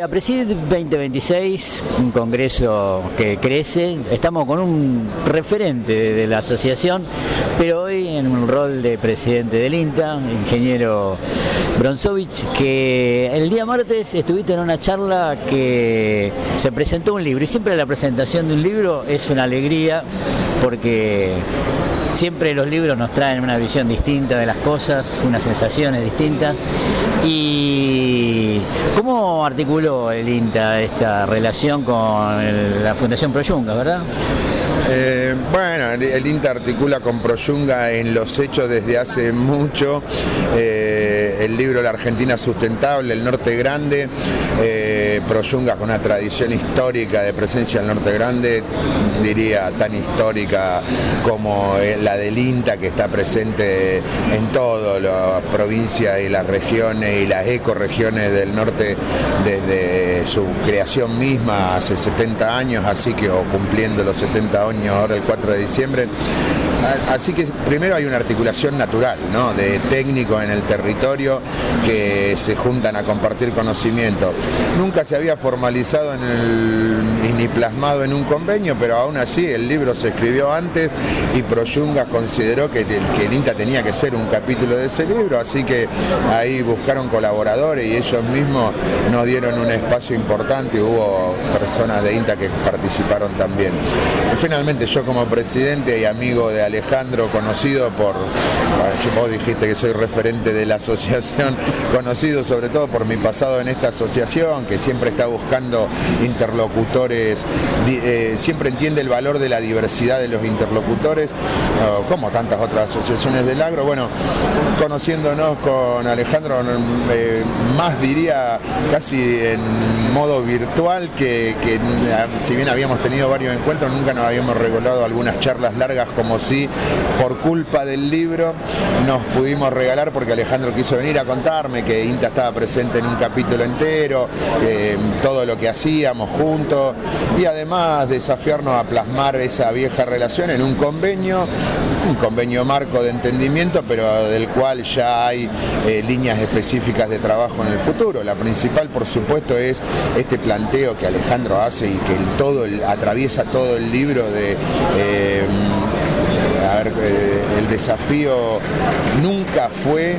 APRESID 2026, un congreso que crece, estamos con un referente de la asociación, pero hoy en un rol de presidente del INTA, ingeniero Bronsovich, que el día martes estuviste en una charla que se presentó un libro, y siempre la presentación de un libro es una alegría, porque siempre los libros nos traen una visión distinta de las cosas, unas sensaciones distintas. ¿Y cómo articuló el INTA esta relación con la Fundación Proyunga, verdad? Bueno, el INTA articula con Proyunga en los hechos desde hace mucho. El libro La Argentina Sustentable, El Norte Grande, Proyunga con una tradición histórica de presencia en el Norte Grande, diría tan histórica como la del INTA, que está presente en todas las provincias y las regiones y las ecorregiones del norte desde su creación misma hace 70 años, así que o cumpliendo los 70 años ahora el 4 de diciembre. Así que primero hay una articulación natural, ¿no?, de técnicos en el territorio que se juntan a compartir conocimiento. Nunca se había formalizado ni plasmado en un convenio, pero aún así el libro se escribió antes y Proyunga consideró que el INTA tenía que ser un capítulo de ese libro, así que ahí buscaron colaboradores y ellos mismos nos dieron un espacio importante y hubo personas de INTA que participaron también. Finalmente yo, como presidente y amigo de Alejandro, conocido por, vos dijiste que soy referente de la asociación, conocido sobre todo por mi pasado en esta asociación, que siempre está buscando interlocutores, siempre entiende el valor de la diversidad de los interlocutores, como tantas otras asociaciones del agro. Bueno, conociéndonos con Alejandro, más diría casi en modo virtual, que si bien habíamos tenido varios encuentros, nunca nos habíamos regalado algunas charlas largas como si por culpa del libro nos pudimos regalar, porque Alejandro quiso venir a contarme que INTA estaba presente en un capítulo entero, todo lo que hacíamos juntos, y además desafiarnos a plasmar esa vieja relación en un convenio marco de entendimiento, pero del cual ya hay líneas específicas de trabajo en el futuro. La principal, por supuesto, es este planteo que Alejandro hace y que atraviesa todo el libro de el desafío nunca fue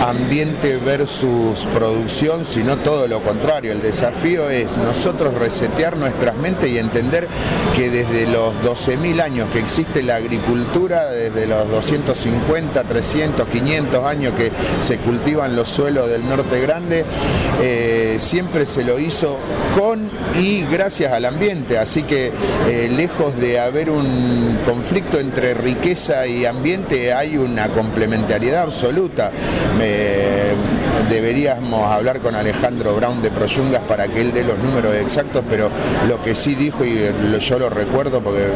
ambiente versus producción, sino todo lo contrario. El desafío es nosotros resetear nuestras mentes y entender que desde los 12.000 años que existe la agricultura, desde los 250, 300, 500 años que se cultivan los suelos del Norte Grande, siempre se lo hizo con y gracias al ambiente. Así que lejos de haber un conflicto entre riqueza y ambiente, hay una complementariedad absoluta. Deberíamos hablar con Alejandro Brown de Proyungas para que él dé los números exactos, pero lo que sí dijo, y yo lo recuerdo porque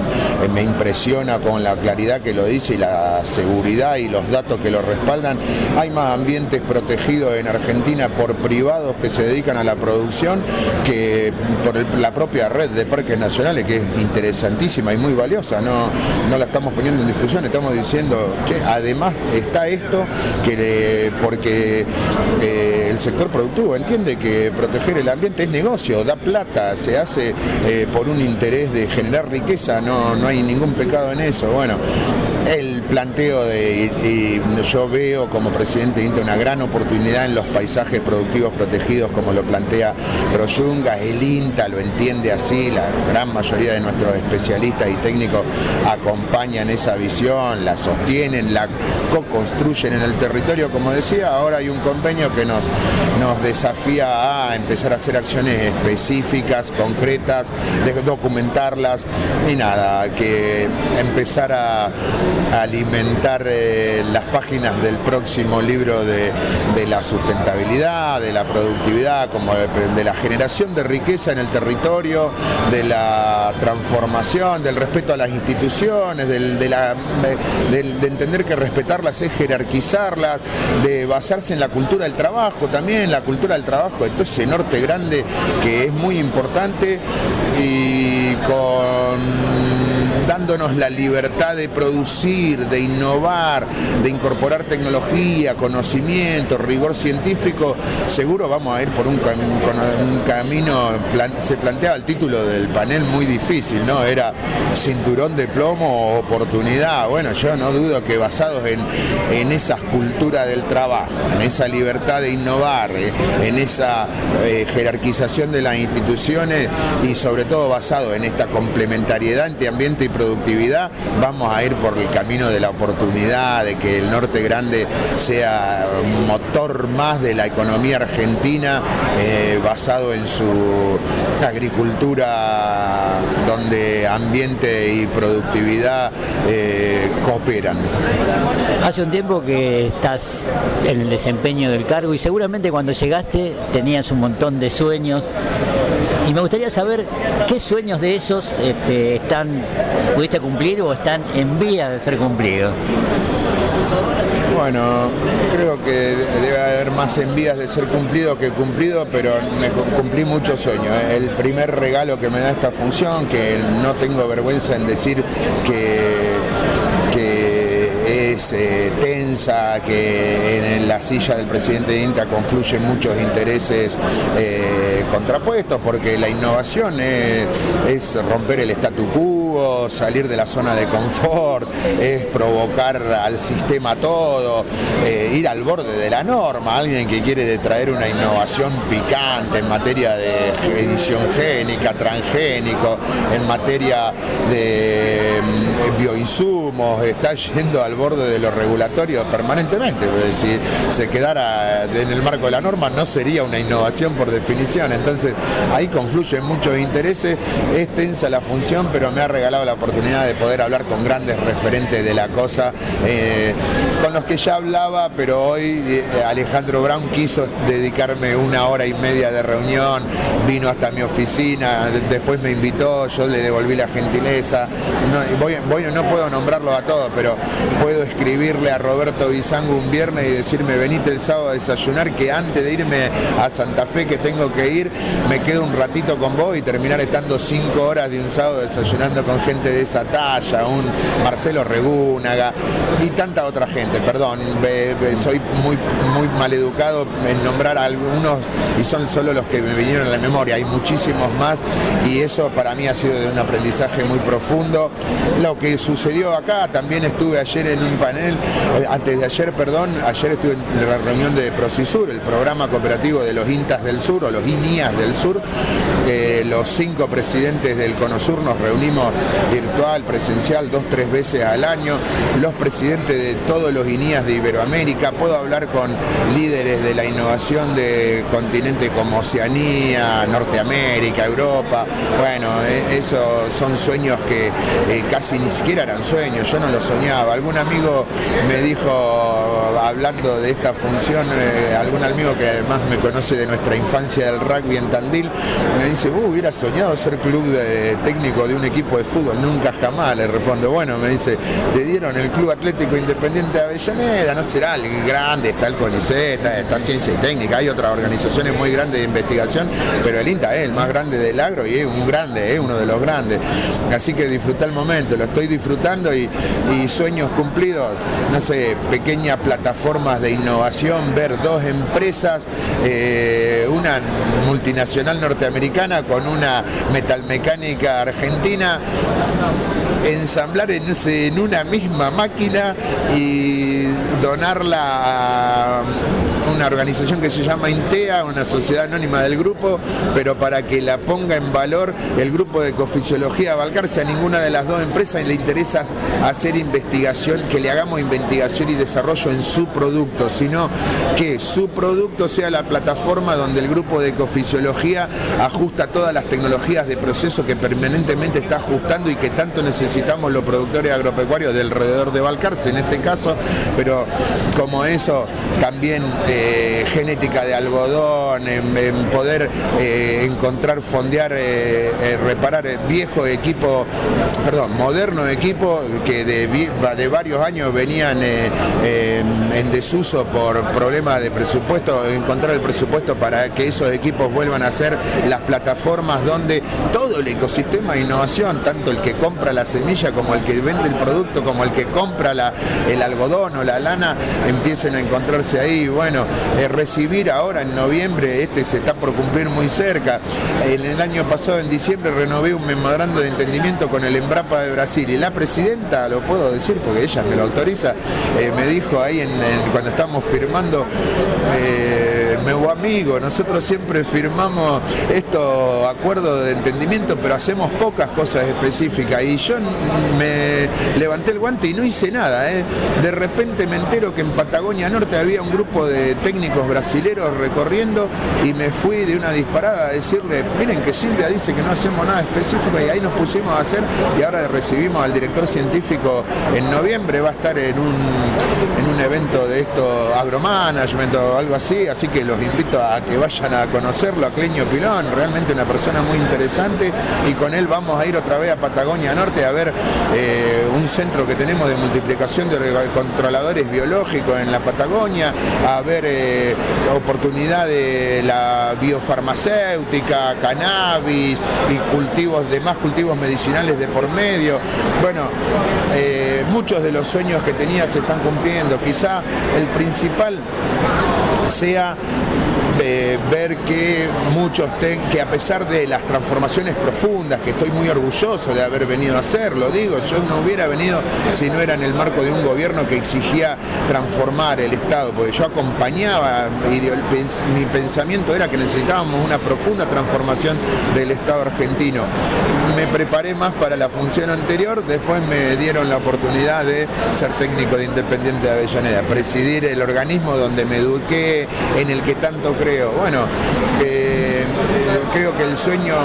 me impresiona con la claridad que lo dice y la seguridad y los datos que lo respaldan, hay más ambientes protegidos en Argentina por privados que se dedican a la producción que por la propia red de parques nacionales, que es interesantísima y muy valiosa. No la estamos poniendo en discusión, estamos diciendo que además está esto porque el sector productivo entiende que proteger el ambiente es negocio, da plata, se hace por un interés de generar riqueza, no hay ningún pecado en eso. Bueno, el planteo y yo veo como presidente de INTA una gran oportunidad en los paisajes productivos protegidos, como lo plantea Proyunga. El INTA lo entiende así, la gran mayoría de nuestros especialistas y técnicos acompañan esa visión, la sostienen, la co-construyen en el territorio. Como decía, ahora hay un convenio que nos desafía a empezar a hacer acciones específicas, concretas, de documentarlas y nada, que empezar a alimentar las páginas del próximo libro de la sustentabilidad, de la productividad, como de la generación de riqueza en el territorio, de la transformación, del respeto a las instituciones, de entender que respetarlas es jerarquizarlas, de basarse en la cultura del trabajo también, la cultura del trabajo de todo ese Norte Grande que es muy importante, y con dándonos la libertad de producir, de innovar, de incorporar tecnología, conocimiento, rigor científico, seguro vamos a ir por un camino, se planteaba el título del panel muy difícil, ¿no? Era cinturón de plomo o oportunidad. Bueno, yo no dudo que basados en esa cultura del trabajo, en esa libertad de innovar, en esa jerarquización de las instituciones y sobre todo basado en esta complementariedad entre ambiente y productividad, vamos a ir por el camino de la oportunidad, de que el Norte Grande sea un motor más de la economía argentina, basado en su agricultura donde ambiente y productividad cooperan. Hace un tiempo que estás en el desempeño del cargo y seguramente cuando llegaste tenías un montón de sueños y me gustaría saber qué sueños de esos pudiste cumplir o están en vía de ser cumplidos. Bueno, creo que debe haber más en vías de ser cumplido que cumplido, pero me cumplí muchos sueños. El primer regalo que me da esta función, que no tengo vergüenza en decir que es tensa, que en la silla del presidente de INTA confluyen muchos intereses contrapuestos, porque la innovación es romper el statu quo, salir de la zona de confort, es provocar al sistema todo, ir al borde de la norma. Alguien que quiere traer una innovación picante en materia de edición génica, transgénico, en materia de bioinsumos, está yendo al borde de lo regulatorio permanentemente, porque si se quedara en el marco de la norma no sería una innovación por definición. Entonces ahí confluyen muchos intereses, es tensa la función, pero me ha regalado la oportunidad de poder hablar con grandes referentes de la cosa, con los que ya hablaba, pero hoy Alejandro Brown quiso dedicarme 1 hora y media de reunión, vino hasta mi oficina, después me invitó, yo le devolví la gentileza. No puedo nombrarlo a todos, pero puedo escribirle a Roberto Bizango un viernes y decirme: venite el sábado a desayunar, que antes de irme a Santa Fe, que tengo que ir, me quedo un ratito con vos, y terminar estando 5 horas de un sábado desayunando con gente de esa talla, un Marcelo Regúnaga y tanta otra gente. Perdón, soy muy maleducado en nombrar a algunos y son solo los que me vinieron a la memoria. Hay muchísimos más y eso para mí ha sido de un aprendizaje muy profundo. Lo que sucedió acá, también estuve ayer en un panel, ayer estuve en la reunión de Procisur, el programa cooperativo de los INTAs del Sur o los INIAS del Sur. Los 5 presidentes del CONOSUR nos reunimos virtual, presencial, 2-3 veces al año, los presidentes de todos los INIAS de Iberoamérica. Puedo hablar con líderes de la innovación de continentes como Oceanía, Norteamérica, Europa. Bueno, esos son sueños que casi ni siquiera eran sueños, yo no los soñaba. Algún amigo me dijo, hablando de esta función, algún amigo que además me conoce de nuestra infancia del rugby en Tandil, me dice: hubiera soñado ser club técnico de un equipo de fútbol. Nunca jamás, le respondo. Bueno, me dice: te dieron el Club Atlético Independiente de Avellaneda, no será el grande, está el CONICET, está Ciencia y Técnica, hay otras organizaciones muy grandes de investigación, pero el INTA es el más grande del agro y es un grande, es uno de los grandes. Así que disfruta el momento, lo estoy disfrutando y sueños cumplidos, no sé, pequeñas plataformas de innovación, ver 2 empresas, una multinacional norteamericana con una metalmecánica argentina, ensamblar en una misma máquina y donarla a una organización que se llama INTEA, una sociedad anónima del grupo, pero para que la ponga en valor el grupo de Ecofisiología Balcarce. A ninguna de las 2 empresas le interesa hacer investigación, que le hagamos investigación y desarrollo en su producto, sino que su producto sea la plataforma donde el grupo de Ecofisiología ajusta todas las tecnologías de proceso que permanentemente está ajustando y que tanto necesitamos los productores agropecuarios de alrededor de Balcarce en este caso. Pero como eso también genética de algodón, en poder encontrar, fondear, reparar moderno equipo que de varios años venían en desuso por problemas de presupuesto, encontrar el presupuesto para que esos equipos vuelvan a ser las plataformas donde todo el ecosistema de innovación, tanto el que compra la semilla como el que vende el producto, como el que compra el algodón o la lana, empiecen a encontrarse ahí. Bueno, recibir ahora en noviembre, se está por cumplir muy cerca. En el año pasado, en diciembre, renové un memorando de entendimiento con el Embrapa de Brasil, y la presidenta, lo puedo decir porque ella me lo autoriza, me dijo ahí cuando estábamos firmando, meu amigo, nosotros siempre firmamos estos acuerdos de entendimiento, pero hacemos pocas cosas específicas, y yo me levanté el guante y no hice nada. De repente me entero que en Patagonia Norte había un grupo de técnicos brasileros recorriendo, y me fui de una disparada a decirle, miren que Silvia dice que no hacemos nada específico, y ahí nos pusimos a hacer, y ahora recibimos al director científico en noviembre, va a estar en un evento de esto, agromanagement o algo así que los invito a que vayan a conocerlo, a Cleño Pilón, realmente una persona muy interesante, y con él vamos a ir otra vez a Patagonia Norte a ver un centro que tenemos de multiplicación de controladores biológicos en la Patagonia, a ver oportunidad de la biofarmacéutica, cannabis y demás cultivos medicinales de por medio. Bueno, muchos de los sueños que tenía se están cumpliendo. Quizá el principal sea ver que que a pesar de las transformaciones profundas, que estoy muy orgulloso de haber venido a hacer, lo digo, yo no hubiera venido si no era en el marco de un gobierno que exigía transformar el Estado, porque yo acompañaba, mi pensamiento era que necesitábamos una profunda transformación del Estado argentino. Me preparé más para la función anterior, después me dieron la oportunidad de ser técnico de Independiente de Avellaneda, presidir el organismo donde me eduqué, en el que tanto creo. Bueno, creo que el sueño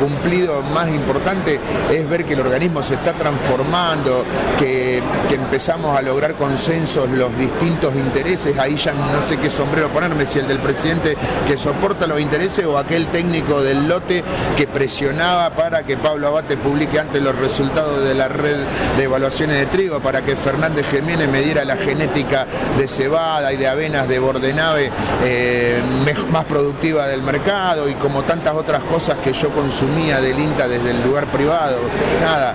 cumplido más importante es ver que el organismo se está transformando, que empezamos a lograr consensos los distintos intereses. Ahí ya no sé qué sombrero ponerme, si el del presidente que soporta los intereses o aquel técnico del lote que presionaba para que Pablo Abate publique antes los resultados de la red de evaluaciones de trigo, para que Fernández Jiménez me diera la genética de cebada y de avenas de Bordenave más productiva del mercado, y como tantas otras cosas que yo consumía del INTA desde el lugar privado. Nada,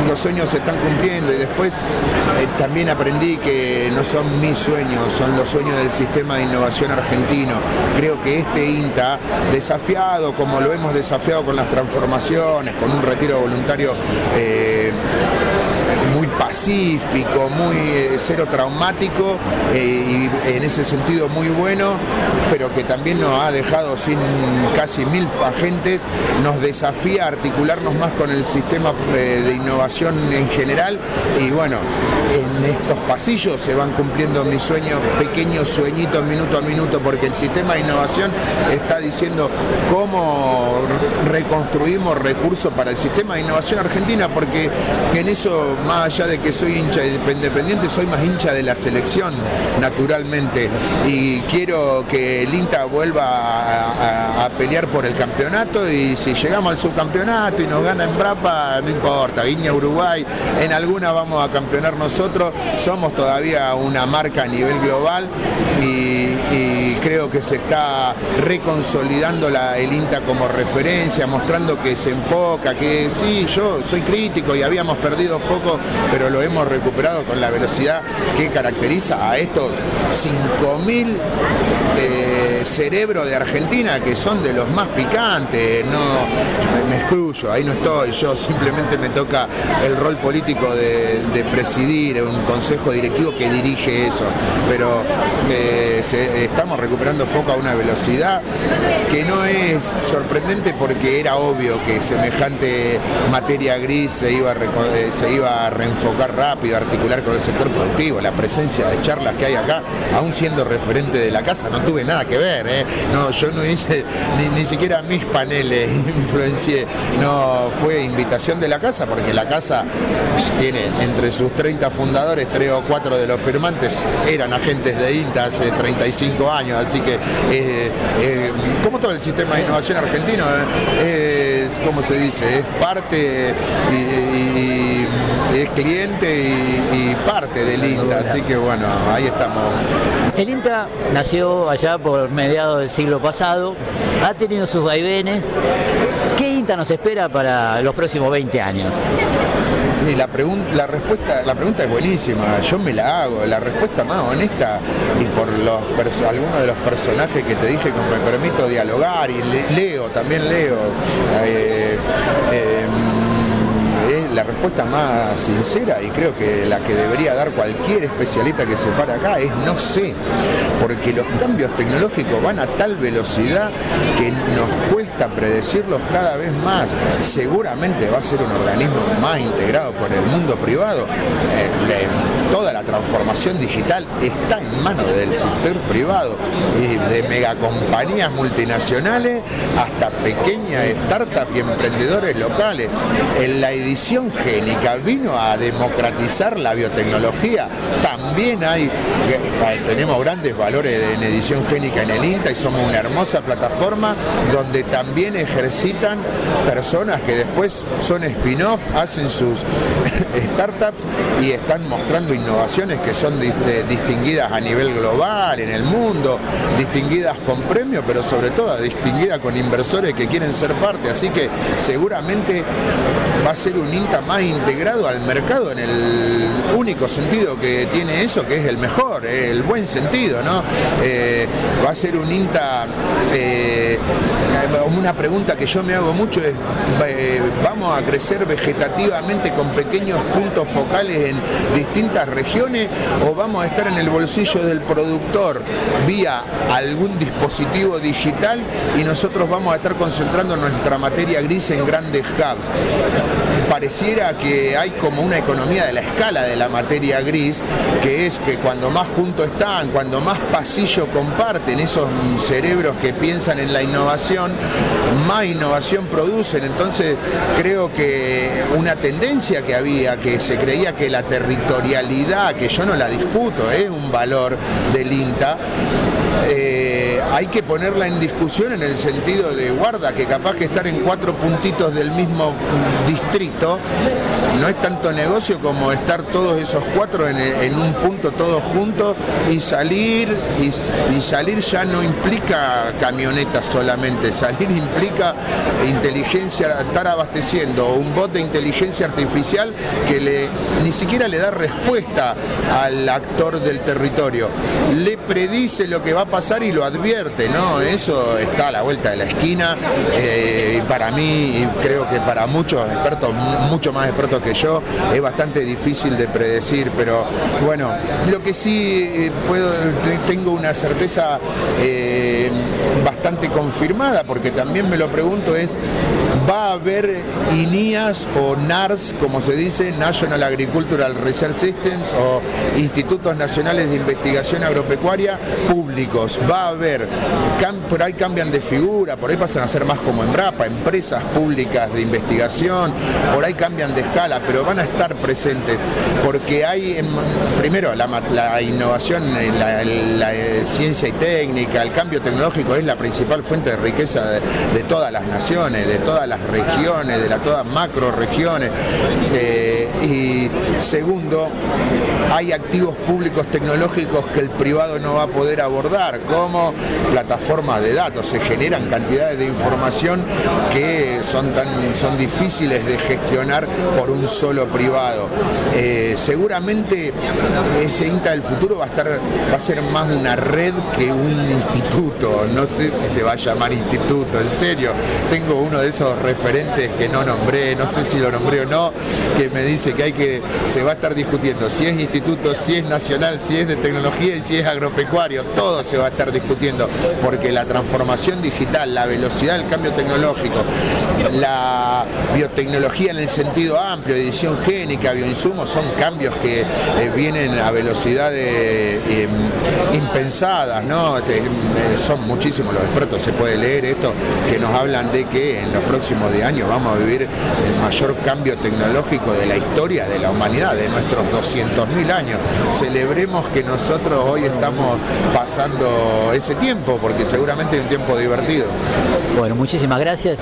los sueños se están cumpliendo, y después también aprendí que no son mis sueños, son los sueños del sistema de innovación argentino. Creo que este INTA, desafiado como lo hemos desafiado con las transformaciones, con un retiro voluntario muy pacífico, muy cero traumático, y en ese sentido muy bueno, pero que también nos ha dejado sin casi 1000 agentes, nos desafía a articularnos más con el sistema de innovación en general. Y bueno, en estos pasillos se van cumpliendo mis sueños, pequeños sueñitos minuto a minuto, porque el sistema de innovación está diciendo cómo reconstruimos recursos para el sistema de innovación argentina, porque en eso, más allá de que soy hincha independiente, soy más hincha de la selección, naturalmente, y quiero que el INTA vuelva a pelear por el campeonato, y si llegamos al subcampeonato y nos gana Embrapa, no importa, Viña, Uruguay, en alguna vamos a campeonar nosotros, somos todavía una marca a nivel global, y creo que se está reconsolidando el INTA como referencia, mostrando que se enfoca, que sí, yo soy crítico y habíamos perdido foco, pero lo hemos recuperado con la velocidad que caracteriza a estos 5.000 cerebros de Argentina, que son de los más picantes. No me excluyo, ahí no estoy, yo simplemente me toca el rol político de presidir un consejo directivo que dirige eso, pero estamos recuperando foco a una velocidad que no es sorprendente, porque era obvio que semejante materia gris se iba a reenfocar rápido, a articular con el sector productivo. La presencia de charlas que hay acá, aún siendo referente de la casa, no tuve nada que ver. hacer, no, yo no hice ni siquiera mis paneles, influencié, no, fue invitación de la casa, porque la casa tiene entre sus 30 fundadores, 3 o 4 de los firmantes eran agentes de INTA hace 35 años, así que como todo el sistema de innovación argentino, es, como se dice, es parte y es cliente y parte del INTA, así que bueno, ahí estamos. El INTA nació allá por mediados del siglo pasado, ha tenido sus vaivenes. ¿Qué INTA nos espera para los próximos 20 años? Sí, la pregunta es buenísima, yo me la hago, la respuesta más honesta, y por algunos de los personajes que te dije, como me permito dialogar, y también leo, la respuesta más sincera, y creo que la que debería dar cualquier especialista que se para acá, es no sé, porque los cambios tecnológicos van a tal velocidad que nos cuesta predecirlos cada vez más. Seguramente va a ser un organismo más integrado con el mundo privado. Toda la transformación digital está en manos del sector privado, de megacompañías multinacionales hasta pequeñas startups y emprendedores locales. En la edición génica vino a democratizar la biotecnología. También tenemos grandes valores en edición génica en el INTA, y somos una hermosa plataforma donde también ejercitan personas que después son spin-off, hacen sus startups y están mostrando innovaciones que son distinguidas a nivel global, en el mundo, distinguidas con premio, pero sobre todo distinguidas con inversores que quieren ser parte. Así que seguramente va a ser un INTA más integrado al mercado, en el único sentido que tiene eso, que es el mejor, el buen sentido, ¿no? Va a ser un INTA, una pregunta que yo me hago mucho es, ¿vamos a crecer vegetativamente con pequeños puntos focales en distintas regiones, o vamos a estar en el bolsillo del productor vía algún dispositivo digital y nosotros vamos a estar concentrando nuestra materia gris en grandes hubs? Pareciera que hay como una economía de la escala de la materia gris, que es que cuando más juntos están, cuando más pasillo comparten esos cerebros que piensan en la innovación, más innovación producen. Entonces creo que una tendencia que había, que se creía que la territorialidad, que yo no la discuto, es un valor del INTA, hay que ponerla en discusión en el sentido de, guarda, que capaz que estar en 4 puntitos del mismo distrito no es tanto negocio como estar todos esos 4 en un punto todos juntos, y salir ya no implica camionetas solamente, salir implica inteligencia, estar abasteciendo un bot de inteligencia artificial que ni siquiera le da respuesta al actor del territorio, le predice lo que va a pasar y lo advierte, ¿no? Eso está a la vuelta de la esquina, y para mí, y creo que para muchos expertos, mucho más expertos que yo, es bastante difícil de predecir, pero bueno, lo que sí tengo una certeza bastante confirmada, porque también me lo pregunto, es, ¿va a haber INIAS o NARS, como se dice, National Agricultural Research Systems, o Institutos Nacionales de Investigación Agropecuaria públicos? Va a haber, por ahí cambian de figura, por ahí pasan a ser más como Embrapa, empresas públicas de investigación, por ahí cambian de escala, pero van a estar presentes, porque hay, primero, la innovación, la ciencia y técnica, el cambio tecnológico es la principal fuente de riqueza de todas las naciones, de todas las regiones, de todas macro regiones. Y segundo, hay activos públicos tecnológicos que el privado no va a poder abordar, como plataformas de datos. Se generan cantidades de información que son difíciles de gestionar por un solo privado. Seguramente ese INTA del futuro va a ser más una red que un instituto. No no sé si se va a llamar instituto, en serio. Tengo uno de esos referentes que no nombré, no sé si lo nombré o no, que me dice que se va a estar discutiendo si es instituto, si es nacional, si es de tecnología y si es agropecuario, todo se va a estar discutiendo, porque la transformación digital, la velocidad del cambio tecnológico, la biotecnología en el sentido amplio, edición génica, bioinsumos, son cambios que vienen a velocidades impensadas, ¿no? Son muchísimos los expertos, se puede leer esto, que nos hablan de que en los próximos 10 años vamos a vivir el mayor cambio tecnológico de la historia de la humanidad, de nuestros 200.000 años. Celebremos que nosotros hoy estamos pasando ese tiempo, porque seguramente es un tiempo divertido. Bueno, muchísimas gracias.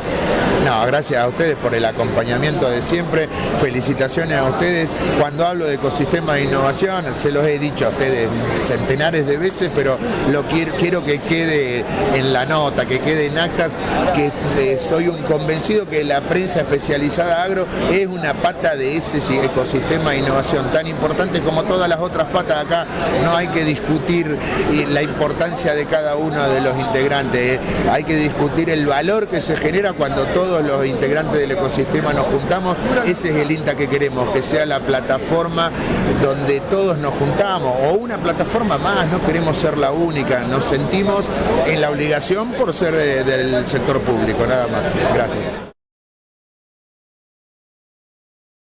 No, gracias a ustedes por el acompañamiento de siempre. Felicitaciones a ustedes. Cuando hablo de ecosistema de innovación, se los he dicho a ustedes centenares de veces, pero quiero que quede en la nota, que quede en actas, que soy un convencido que la prensa especializada agro es una pata de ese ecosistema de innovación tan importante como todas las otras patas. Acá no hay que discutir la importancia de cada uno de los integrantes, hay que discutir el valor que se genera cuando todos los integrantes del ecosistema nos juntamos. Ese es el INTA que queremos, que sea la plataforma donde todos nos juntamos, o una plataforma más, no queremos ser la única, nos sentimos en la obligación por ser del sector público, nada más. Gracias.